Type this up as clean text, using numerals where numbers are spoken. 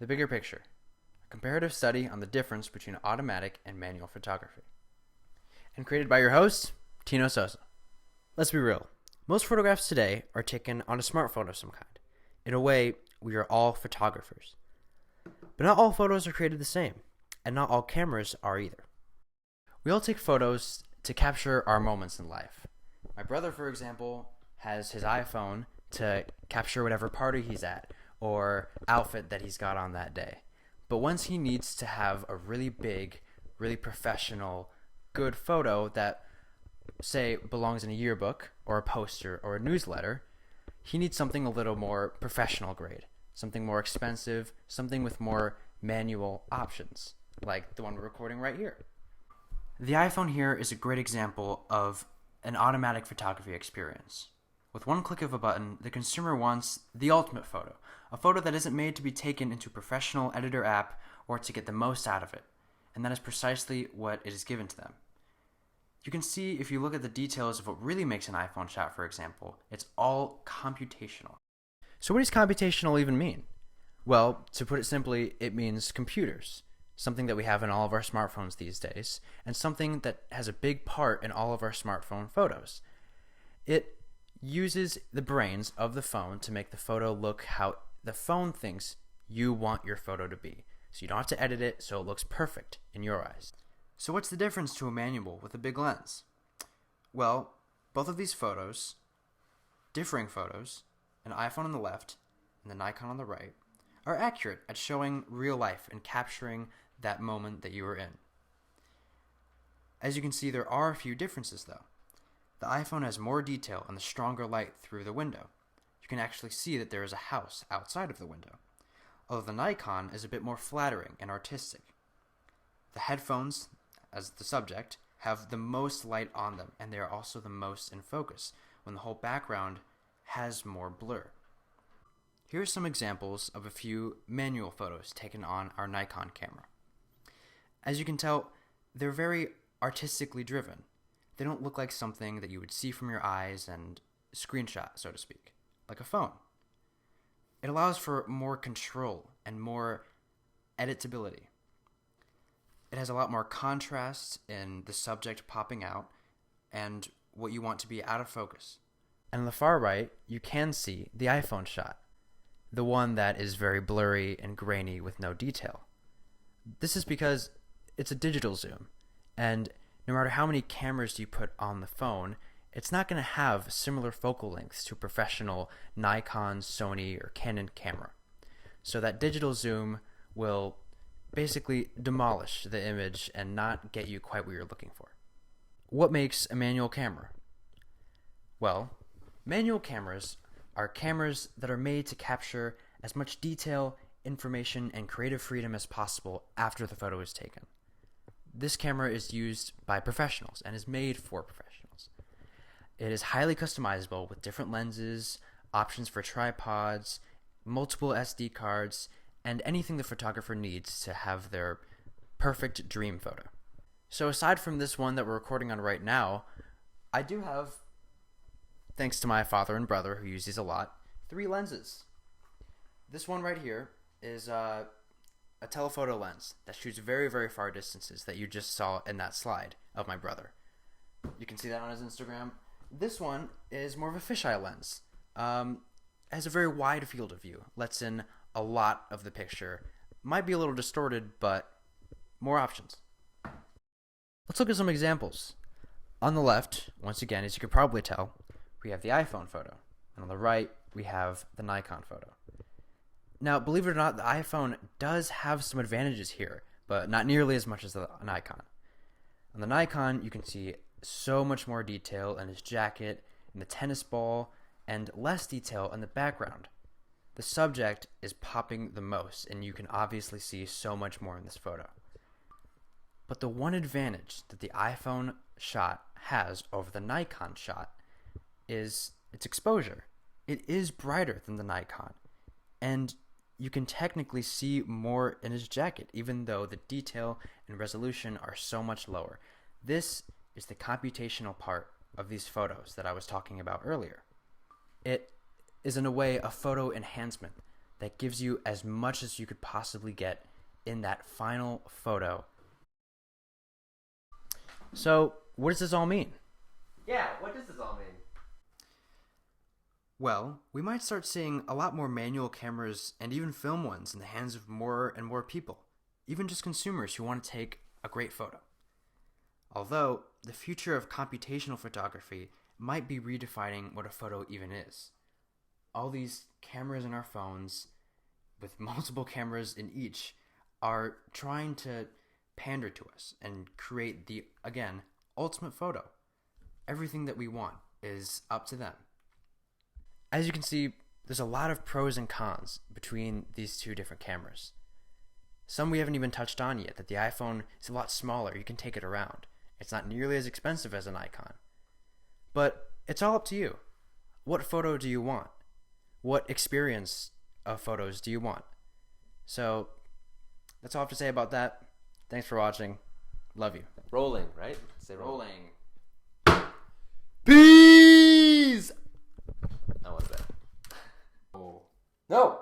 The Bigger Picture, a comparative study on the difference between automatic and manual photography. And created by your host, Tino Sosa. Let's be real. Most photographs today are taken on a smartphone of some kind. In a way, we are all photographers. But not all photos are created the same, and not all cameras are either. We all take photos to capture our moments in life. My brother, for example, has his iPhone to capture whatever party he's at or outfit that he's got on that day. But once he needs to have a really big, really professional, good photo that, say, belongs in a yearbook or a poster or a newsletter, he needs something a little more professional grade, something more expensive, something with more manual options, like the one we're recording right here. The iPhone here is a great example of an automatic photography experience. With one click of a button, the consumer wants the ultimate photo, a photo that isn't made to be taken into a professional editor app or to get the most out of it, and that is precisely what it is given to them. You can see if you look at the details of what really makes an iPhone shot, for example, it's all computational. So what does computational even mean? Well, to put it simply, it means computers, something that we have in all of our smartphones these days, and something that has a big part in all of our smartphone photos. It uses the brains of the phone to make the photo look how the phone thinks you want your photo to be. So you don't have to edit it so it looks perfect in your eyes. So what's the difference to a manual with a big lens? Well, both of these photos, differing photos, an iPhone on the left and the Nikon on the right, are accurate at showing real life and capturing that moment that you were in. As you can see, there are a few differences though. The iPhone has more detail and the stronger light through the window. You can actually see that there is a house outside of the window, although the Nikon is a bit more flattering and artistic. The headphones, as the subject, have the most light on them, and they are also the most in focus, when the whole background has more blur. Here are some examples of a few manual photos taken on our Nikon camera. As you can tell, they're very artistically driven. They don't look like something that you would see from your eyes and screenshot, so to speak, like a phone. It allows for more control and more editability. It has a lot more contrast in the subject popping out and what you want to be out of focus. And on the far right, you can see the iPhone shot, the one that is very blurry and grainy with no detail. This is because it's a digital zoom, and no matter how many cameras you put on the phone, it's not going to have similar focal lengths to a professional Nikon, Sony, or Canon camera. So that digital zoom will basically demolish the image and not get you quite what you're looking for. What makes a manual camera? Well, manual cameras are cameras that are made to capture as much detail, information, and creative freedom as possible after the photo is taken. This camera is used by professionals and is made for professionals. It is highly customizable with different lenses, options for tripods, multiple SD cards, and anything the photographer needs to have their perfect dream photo. So aside from this one that we're recording on right now, I do have, thanks to my father and brother who use these a lot, 3 lenses. This one right here is a telephoto lens that shoots very, very far distances that you just saw in that slide of my brother. You can see that on his Instagram. This one is more of a fisheye lens. Has a very wide field of view, lets in a lot of the picture. Might be a little distorted, but more options. Let's look at some examples. On the left, once again, as you could probably tell, we have the iPhone photo. And on the right, we have the Nikon photo. Now, believe it or not, the iPhone does have some advantages here, but not nearly as much as the Nikon. On the Nikon, you can see so much more detail in his jacket, in the tennis ball, and less detail in the background. The subject is popping the most, and you can obviously see so much more in this photo. But the one advantage that the iPhone shot has over the Nikon shot is its exposure. It is brighter than the Nikon, and you can technically see more in his jacket, even though the detail and resolution are so much lower. This is the computational part of these photos that I was talking about earlier. It is in a way a photo enhancement that gives you as much as you could possibly get in that final photo. So, what does this all mean? Yeah, what does this all mean? Well, we might start seeing a lot more manual cameras and even film ones in the hands of more and more people, even just consumers who want to take a great photo. Although, the future of computational photography might be redefining what a photo even is. All these cameras in our phones, with multiple cameras in each, are trying to pander to us and create the, again, ultimate photo. Everything that we want is up to them. As you can see, there's a lot of pros and cons between these two different cameras. Some we haven't even touched on yet, that the iPhone is a lot smaller, you can take it around. It's not nearly as expensive as an Icon. But it's all up to you. What photo do you want? What experience of photos do you want? So, that's all I have to say about that. Thanks for watching. Love you. Rolling, right? Say rolling. Peace! How was that? Oh. No!